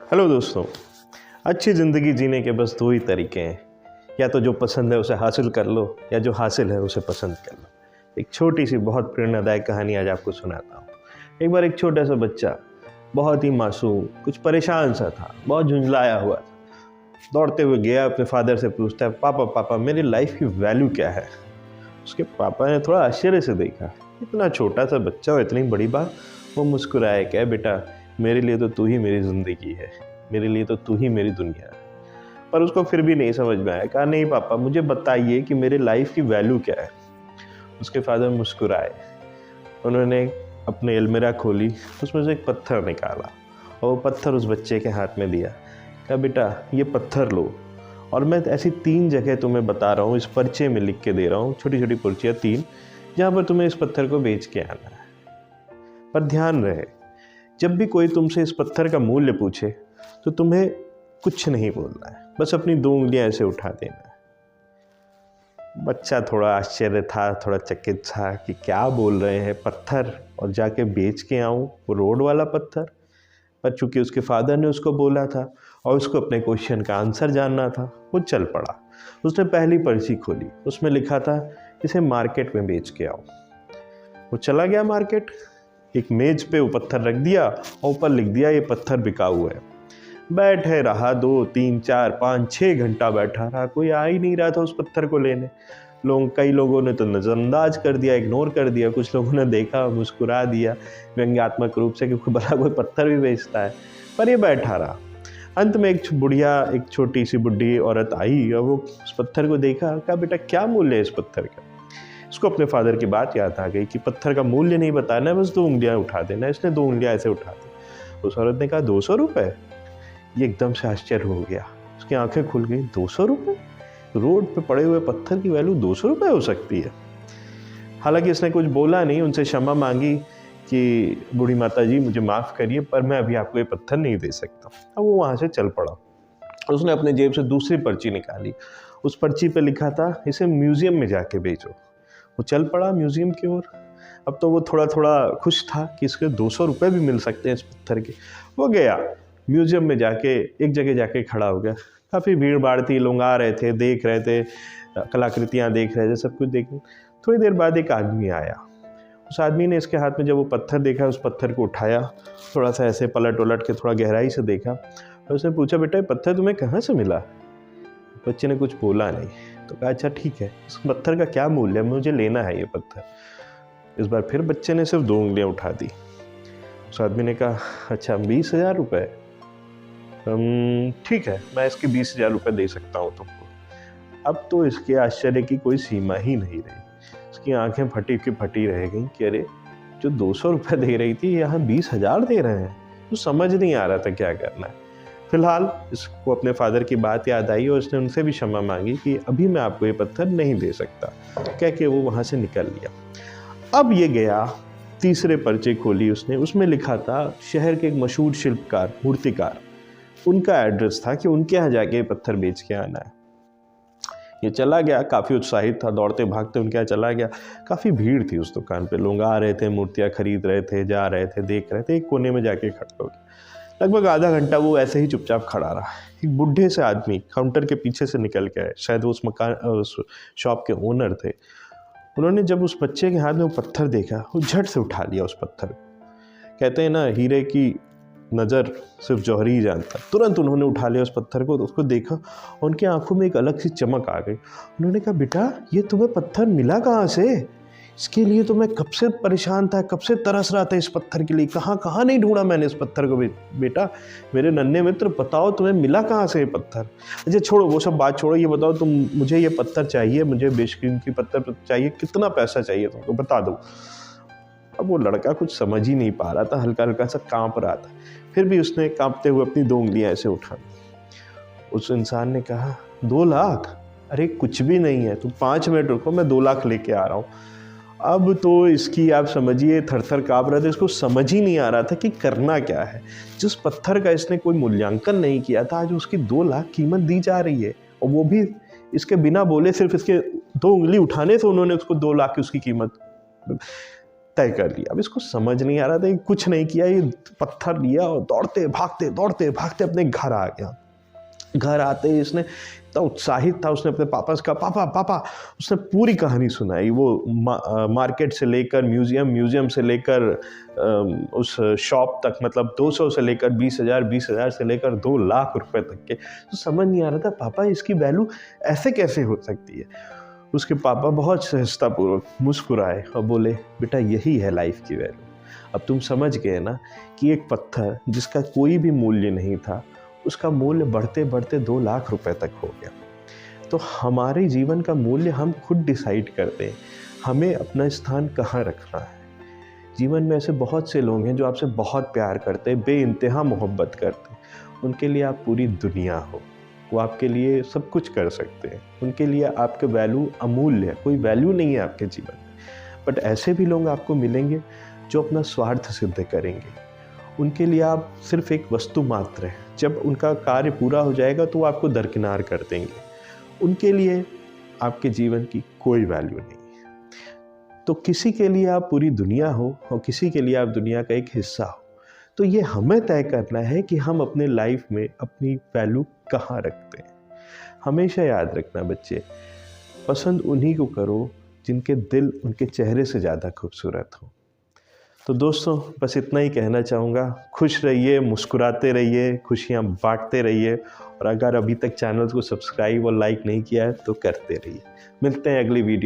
Hello दोस्तों। अच्छी ज़िंदगी जीने के बस दो ही तरीके हैं, या तो जो पसंद है उसे हासिल कर लो या जो हासिल है उसे पसंद कर लो। एक छोटी सी बहुत प्रेरणादायक कहानी आज आपको सुनाता हूँ। एक बार एक छोटा सा बच्चा, बहुत ही मासूम, कुछ परेशान सा था, बहुत झुंझलाया हुआ था। दौड़ते हुए गया, अपने फादर से पूछता है, पापा पापा मेरी लाइफ की वैल्यू क्या है। उसके पापा ने थोड़ा आश्चर्य से देखा, इतना छोटा सा बच्चा और इतनी बड़ी बात। वो मुस्कुराए, क्या बेटा, मेरे लिए तो तू ही मेरी ज़िंदगी है, मेरे लिए तो तू ही मेरी दुनिया है। पर उसको फिर भी नहीं समझ में आया। कहा, नहीं पापा, मुझे बताइए कि मेरे लाइफ की वैल्यू क्या है। उसके फादर मुस्कुराए। उन्होंने अपने अलमीरा खोली, उसमें से एक पत्थर निकाला और वो पत्थर उस बच्चे के हाथ में दिया। कहा, बेटा ये पत्थर लो, और मैं ऐसी 3 जगह तुम्हें बता रहा हूँ, इस पर्चे में लिख के दे रहा हूँ, छोटी छोटी पर्चियाँ 3, जहाँ पर तुम्हें इस पत्थर को बेच के आना है। पर ध्यान रहे, जब भी कोई तुमसे इस पत्थर का मूल्य पूछे तो तुम्हें कुछ नहीं बोलना है, बस अपनी 2 उंगलियां ऐसे उठा देना है। बच्चा थोड़ा आश्चर्य था, थोड़ा चकित था कि क्या बोल रहे हैं, पत्थर और जाके बेच के आऊँ, वो रोड वाला पत्थर। पर चूंकि उसके फादर ने उसको बोला था और उसको अपने क्वेश्चन का आंसर जानना था, वो चल पड़ा। उसने पहली पर्ची खोली, उसमें लिखा था, इसे मार्केट में बेच के आओ। वो चला गया मार्केट, एक मेज पे वो पत्थर रख दिया और ऊपर लिख दिया, ये पत्थर बिकाऊ है। बैठे रहा, 2 3 4 5 6 घंटा बैठा रहा, कोई आ ही नहीं रहा था उस पत्थर को लेने। कई लोगों ने तो नज़रअंदाज कर दिया, इग्नोर कर दिया, कुछ लोगों ने देखा, मुस्कुरा दिया व्यंग्यात्मक रूप से कि भला कोई पत्थर भी बेचता है। पर ये बैठा रहा। अंत में एक छोटी सी बुढ़ी औरत आई और वो उस पत्थर को देखा। कहा, बेटा क्या मूल्य है इस पत्थर का। इसको अपने फादर की बात याद आ गई कि पत्थर का मूल्य नहीं बताना है, बस 2 उंगलियां उठा देना। इसने 2 उंगलियां ऐसे उठा दी। उस औरत ने कहा, 200 रुपये। ये एकदम से आश्चर्य हो गया, उसकी आंखें खुल गई। 200 रुपये? रोड पे पड़े हुए पत्थर की वैल्यू 200 रुपये हो सकती है। हालांकि इसने कुछ बोला नहीं, उनसे क्षमा मांगी कि बूढ़ी माता जी मुझे माफ़ करिए, पर मैं अभी आपको ये पत्थर नहीं दे सकता। अब वो वहाँ से चल पड़ा। उसने अपने जेब से दूसरी पर्ची निकाली, उस पर्ची पे लिखा था, इसे म्यूज़ियम में जाके बेचो। वो चल पड़ा म्यूज़ियम की ओर। अब तो वो थोड़ा थोड़ा खुश था कि इसके 200 रुपये भी मिल सकते हैं इस पत्थर के। वो गया म्यूज़ियम में, जाके एक जगह जाके खड़ा हो गया। काफ़ी भीड़ भाड़ थी, लोग आ रहे थे, देख रहे थे, कलाकृतियाँ देख रहे थे, सब कुछ देख। थोड़ी देर बाद एक आदमी आया। उस आदमी ने इसके हाथ में जब वो पत्थर देखा, उस पत्थर को उठाया, थोड़ा सा ऐसे पलट उलट के थोड़ा गहराई से देखा और उसने पूछा, बेटा ये पत्थर तुम्हें कहाँ से मिला। बच्चे ने कुछ बोला नहीं। तो कहा, अच्छा ठीक है, इस पत्थर का क्या मूल्य है, मुझे लेना है ये पत्थर। इस बार फिर बच्चे ने सिर्फ 2 उंगलियां उठा दी। उस आदमी ने कहा, अच्छा 20,000 रुपये, ठीक है, मैं इसके 20,000 रुपये दे सकता हूँ तुमको। अब तो इसके आश्चर्य की कोई सीमा ही नहीं रही। इसकी आंखें फटी की फटी रह गई कि अरे, जो 200 रुपये दे रही थी, यहाँ 20,000 दे रहे हैं। तो समझ नहीं आ रहा था क्या करना है। फिलहाल इसको अपने फादर की बात याद आई और उसने उनसे भी क्षमा मांगी कि अभी मैं आपको ये पत्थर नहीं दे सकता, कह के वो वहाँ से निकल लिया। अब ये गया, तीसरे पर्चे खोली उसने, उसमें लिखा था, शहर के एक मशहूर शिल्पकार, मूर्तिकार, उनका एड्रेस था कि उनके यहाँ जाके पत्थर बेच के आना है। ये चला गया, काफ़ी उत्साहित था, दौड़ते भागते उनके यहाँ चला गया। काफ़ी भीड़ थी उस दुकान पे, लोग आ रहे थे, मूर्तियाँ खरीद रहे थे, जा रहे थे, देख रहे थे। एक कोने में जाके खड़ा हो गया। लगभग आधा घंटा वो ऐसे ही चुपचाप खड़ा रहा। एक बुढ़े से आदमी काउंटर के पीछे से निकल के आए, शायद वो उस शॉप के ओनर थे। उन्होंने जब उस बच्चे के हाथ में वो पत्थर देखा, वो झट से उठा लिया उस पत्थर को। कहते हैं ना, हीरे की नज़र सिर्फ जौहरी ही जानता। तुरंत उन्होंने उठा लिया उस पत्थर को, तो उसको देखा और उनकी आंखों में एक अलग सी चमक आ गई। उन्होंने कहा, बेटा ये तुम्हें पत्थर मिला कहाँ से। इसके लिए तो मैं कब से परेशान था, कब से तरस रहा था इस पत्थर के लिए, कहाँ नहीं ढूंढा मैंने इस पत्थर को। बेटा मेरे नन्हे मित्र, बताओ तुम्हें मिला कहाँ से ये पत्थर। अच्छा छोड़ो वो सब बात, छोड़ो, ये बताओ तुम, मुझे ये पत्थर चाहिए, मुझे बेशकीमती पत्थर चाहिए, कितना पैसा चाहिए तुमको, बता दो। अब वो लड़का कुछ समझ ही नहीं पा रहा था, हल्का हल्का सा काँप रहा था। फिर भी उसने काँपते हुए अपनी 2 उंगलियां ऐसे उठा दी। उस इंसान ने कहा, 2 लाख? अरे कुछ भी नहीं है, तुम 5 मिनट रुको, मैं 2 लाख लेके आ रहा हूँ। अब तो इसकी आप समझिए थर थर काँप रहा था, इसको समझ ही नहीं आ रहा था कि करना क्या है। जिस पत्थर का इसने कोई मूल्यांकन नहीं किया था, आज उसकी 2 लाख कीमत दी जा रही है, और वो भी इसके बिना बोले, सिर्फ इसके 2 उंगली उठाने से उन्होंने उसको 2 लाख की उसकी कीमत। तय कर लिया। अब इसको समझ नहीं आ रहा था, कुछ नहीं किया, ये पत्थर लिया और दौड़ते भागते अपने घर आ गया। घर आते ही इसने इतना उत्साहित था, उसने अपने पापा से कहा, पापा पापा। उसने पूरी कहानी सुनाई, वो मार्केट से लेकर म्यूज़ियम से लेकर उस शॉप तक, मतलब 200 से लेकर 20,000 से लेकर 2 लाख रुपए तक के। तो समझ नहीं आ रहा था पापा इसकी वैल्यू ऐसे कैसे हो सकती है। उसके पापा बहुत सहजतापूर्वक मुस्कुराए और बोले, बेटा यही है लाइफ की वैल्यू। अब तुम समझ गए ना कि एक पत्थर जिसका कोई भी मूल्य नहीं था, उसका मूल्य बढ़ते बढ़ते 2 लाख रुपए तक हो गया। तो हमारे जीवन का मूल्य हम खुद डिसाइड करते हैं, हमें अपना स्थान कहाँ रखना है। जीवन में ऐसे बहुत से लोग हैं जो आपसे बहुत प्यार करते हैं, बेइंतहा मोहब्बत करते हैं। उनके लिए आप पूरी दुनिया हो, वो आपके लिए सब कुछ कर सकते हैं, उनके लिए आपके वैल्यू अमूल्य है, कोई वैल्यू नहीं है आपके जीवन में। बट ऐसे भी लोग आपको मिलेंगे जो अपना स्वार्थ सिद्ध करेंगे, उनके लिए आप सिर्फ एक वस्तु मात्र हैं। जब उनका कार्य पूरा हो जाएगा तो वो आपको दरकिनार कर देंगे, उनके लिए आपके जीवन की कोई वैल्यू नहीं है। तो किसी के लिए आप पूरी दुनिया हो और किसी के लिए आप दुनिया का एक हिस्सा हो। तो ये हमें तय करना है कि हम अपने लाइफ में अपनी वैल्यू कहाँ रखते हैं। हमेशा याद रखना बच्चे, पसंद उन्हीं को करो जिनके दिल उनके चेहरे से ज़्यादा खूबसूरत हो। तो दोस्तों बस इतना ही कहना चाहूँगा, खुश रहिए, मुस्कुराते रहिए, खुशियाँ बांटते रहिए, और अगर अभी तक चैनल को सब्सक्राइब और लाइक नहीं किया है तो करते रहिए। मिलते हैं अगली वीडियो।